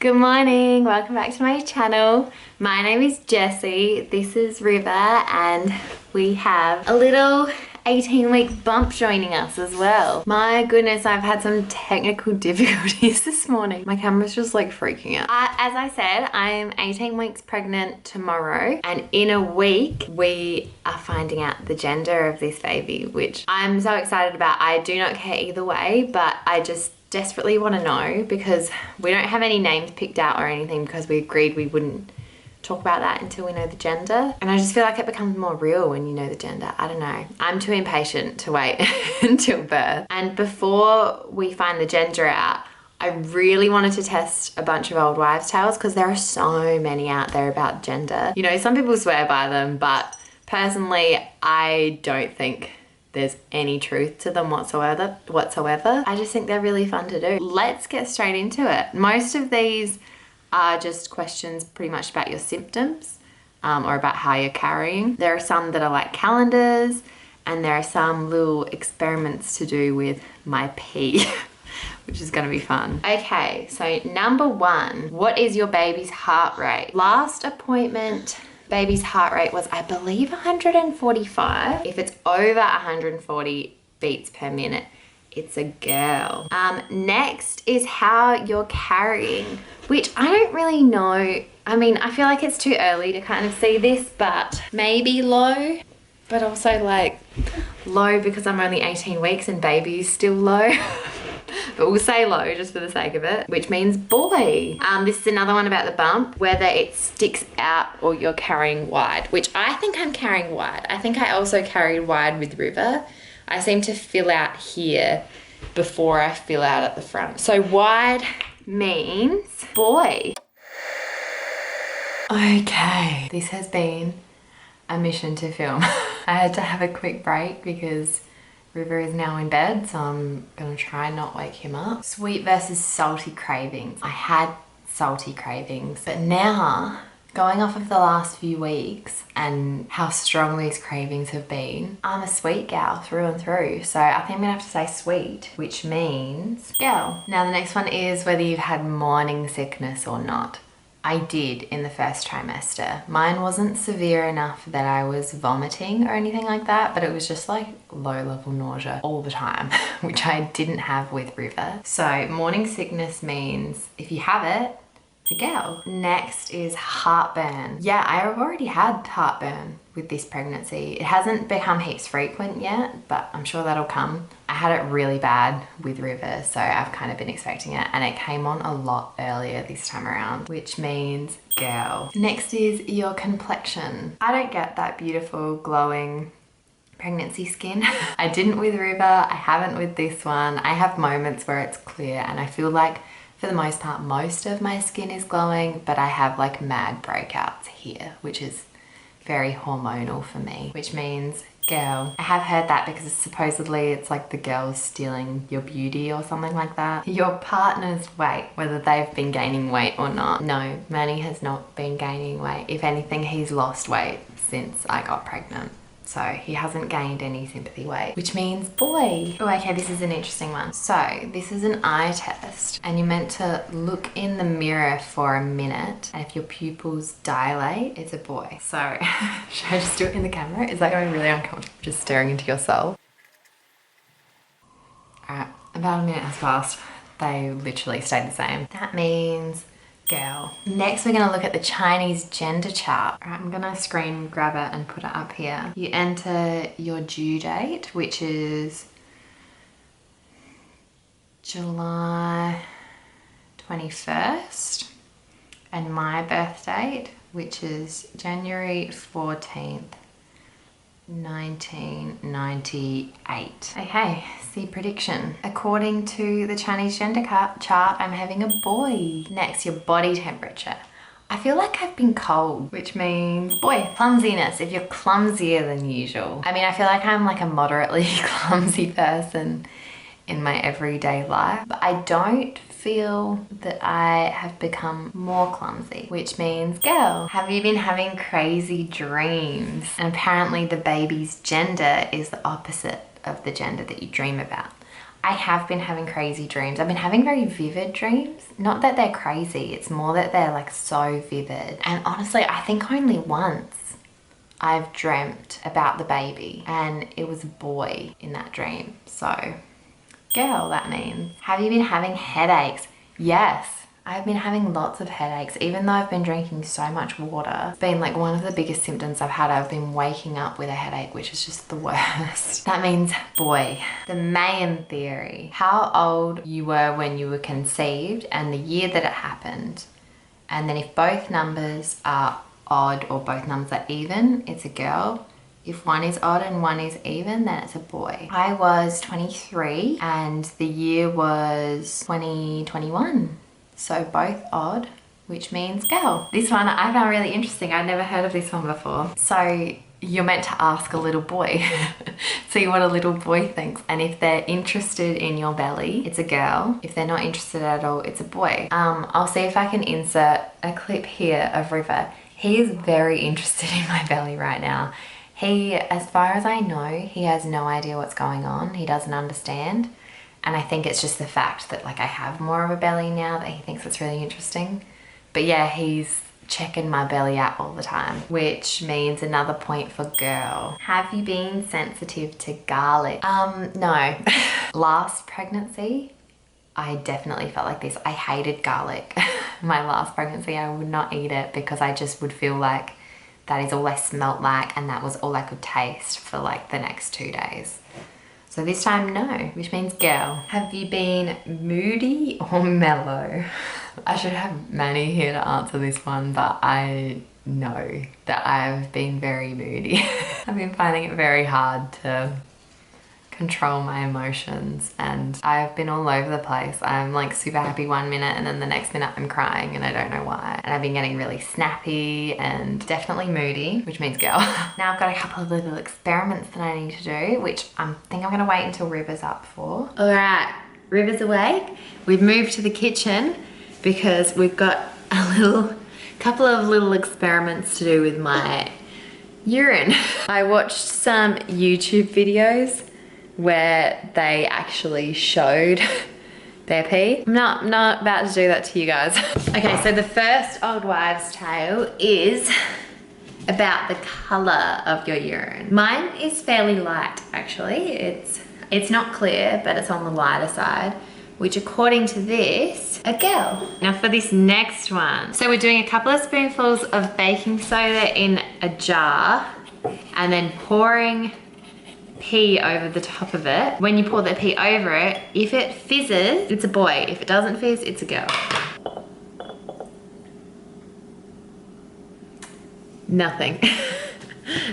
Good morning, welcome back to my channel. My name is Jessie, this is River, and we have a little 18-week bump joining us as well. My goodness, I've had some technical difficulties this morning. My camera's just like freaking out. As I said, I'm 18 weeks pregnant tomorrow, and in a week we are finding out the gender of this baby, which I'm so excited about. I do not care either way, but I just desperately want to know because we don't have any names picked out or anything because we agreed we wouldn't talk about that until we know the gender. And I just feel like it becomes more real when you know the gender. I don't know. I'm too impatient to wait until birth. And before we find the gender out, I really wanted to test a bunch of old wives' tales because there are so many out there about gender. You know, some people swear by them, but personally, I don't think there's any truth to them whatsoever. I just think they're really fun to do. Let's get straight into it. Most of these are just questions pretty much about your symptoms or about how you're carrying. There are some that are like calendars, and there are some little experiments to do with my pee, which is gonna be fun. Okay, so number one, what is your baby's heart rate? Last appointment, baby's heart rate was, I believe, 145. If it's over 140 beats per minute, it's a girl. Next is how you're carrying, which I don't really know. I mean, I feel like it's too early to kind of see this, but maybe low, but also like low because I'm only 18 weeks and baby's still low. But we'll say low just for the sake of it, which means boy. This is another one about the bump, whether it sticks out or you're carrying wide, which I think I'm carrying wide. I think I also carried wide with River. I seem to fill out here before I fill out at the front. So wide means boy. Okay, this has been a mission to film. I had to have a quick break because River is now in bed, so I'm gonna try not wake him up. Sweet versus salty cravings. I had salty cravings, but now, going off of the last few weeks and how strong these cravings have been, I'm a sweet gal through and through. So I think I'm gonna have to say sweet, which means gal. Now the next one is whether you've had morning sickness or not. I did in the first trimester. Mine wasn't severe enough that I was vomiting or anything like that, but it was just like low level nausea all the time, which I didn't have with River. So morning sickness means if you have it, it's a girl. Next is heartburn. Yeah, I've already had heartburn with this pregnancy. It hasn't become heaps frequent yet, but I'm sure that'll come. I had it really bad with River, so I've kind of been expecting it, and it came on a lot earlier this time around, which means girl. Next is your complexion. I don't get that beautiful glowing pregnancy skin. I didn't with River, I haven't with this one. I have moments where it's clear, and I feel like for the most part, most of my skin is glowing, but I have like mad breakouts here, which is very hormonal for me, which means girl. I have heard that because supposedly it's like the girls stealing your beauty or something like that. Your partner's weight, whether they've been gaining weight or not. No, Manny has not been gaining weight. If anything, he's lost weight since I got pregnant. So he hasn't gained any sympathy weight, which means boy. Oh, okay, this is an interesting one. So this is an eye test, and you're meant to look in the mirror for a minute, and if your pupils dilate, it's a boy. So should I just do it in the camera? Is that going to be really uncomfortable, just staring into your soul? All right, about a minute has passed. They literally stayed the same. That means girl. Next, we're gonna look at the Chinese gender chart. All right, I'm gonna screen grab it and put it up here. You enter your due date, which is July 21st, and my birth date, which is January 14th, 1998. Okay, see prediction. According to the Chinese gender chart, I'm having a boy. Next, your body temperature. I feel like I've been cold, which means boy. Clumsiness, if you're clumsier than usual. I mean, I feel like I'm like a moderately clumsy person in my everyday life, but I don't feel that I have become more clumsy, which means girl. Have you been having crazy dreams? And apparently the baby's gender is the opposite of the gender that you dream about. I have been having crazy dreams. I've been having very vivid dreams. Not that they're crazy, it's more that they're like so vivid. And honestly, I think only once I've dreamt about the baby, and it was a boy in that dream. So, girl, that means. Have you been having headaches? Yes. I've been having lots of headaches, even though I've been drinking so much water. It's been like one of the biggest symptoms I've had. I've been waking up with a headache, which is just the worst. That means boy. The Mayan theory. How old you were when you were conceived and the year that it happened. And then if both numbers are odd or both numbers are even, it's a girl. If one is odd and one is even, then it's a boy. I was 23 and the year was 2021. So both odd, which means girl. This one I found really interesting. I'd never heard of this one before. So you're meant to ask a little boy, see what a little boy thinks. And if they're interested in your belly, it's a girl. If they're not interested at all, it's a boy. I'll see if I can insert a clip here of River. He is very interested in my belly right now. He, as far as I know, he has no idea what's going on. He doesn't understand. And I think it's just the fact that like I have more of a belly now that he thinks it's really interesting. But yeah, he's checking my belly out all the time, which means another point for girl. Have you been sensitive to garlic? No. Last pregnancy, I definitely felt like this. I hated garlic. My last pregnancy, I would not eat it because I just would feel like that is all I smelt like and that was all I could taste for like the next 2 days. So this time, no, which means girl. Have you been moody or mellow? I should have Manny here to answer this one, but I know that I've been very moody. I've been finding it very hard to control my emotions and I've been all over the place. I'm like super happy one minute and then the next minute I'm crying and I don't know why. And I've been getting really snappy and definitely moody, which means girl. Now I've got a couple of little experiments that I need to do, which I think I'm gonna wait until River's up for. All right, River's awake. We've moved to the kitchen because we've got a couple of little experiments to do with my urine. I watched some YouTube videos where they actually showed their pee. I'm not about to do that to you guys. Okay, so the first old wives' tale is about the color of your urine. Mine is fairly light, actually. It's not clear, but it's on the lighter side, which according to this, a girl. Now for this next one. So we're doing a couple of spoonfuls of baking soda in a jar and then pouring pee over the top of it. When you pour the pee over it, if it fizzes, it's a boy. If it doesn't fizz, it's a girl. Nothing.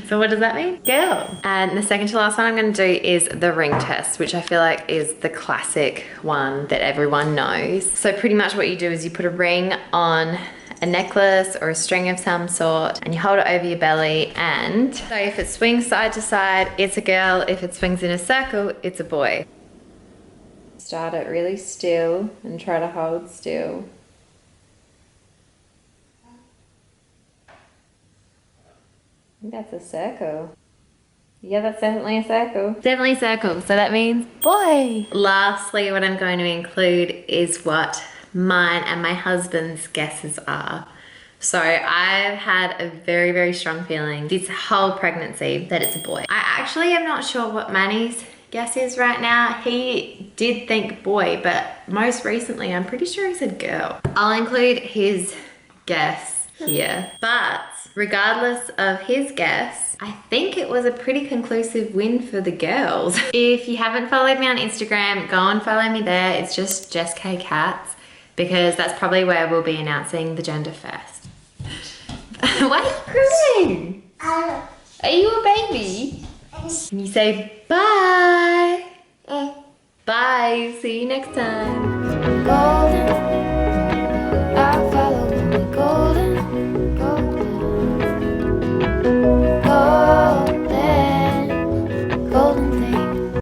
So what does that mean? Girl. And the second to last one I'm gonna do is the ring test, which I feel like is the classic one that everyone knows. So pretty much what you do is you put a ring on a necklace or a string of some sort and you hold it over your belly, and so if it swings side to side, it's a girl. If it swings in a circle, it's a boy. Start it really still and try to hold still. I think that's a circle. Yeah, that's definitely a circle. Definitely a circle, so that means boy. Lastly, what I'm going to include is what mine and my husband's guesses are. So I've had a very, very strong feeling this whole pregnancy that it's a boy. I actually am not sure what Manny's guess is right now. He did think boy, but most recently I'm pretty sure he said girl. I'll include his guess here, but regardless of his guess, I think it was a pretty conclusive win for the girls. If you haven't followed me on Instagram, go and follow me there. It's just Jess K Cats, because that's probably where we'll be announcing the gender first. Why are you crying? Are you a baby? Can you say bye? Bye, see you next time. Golden.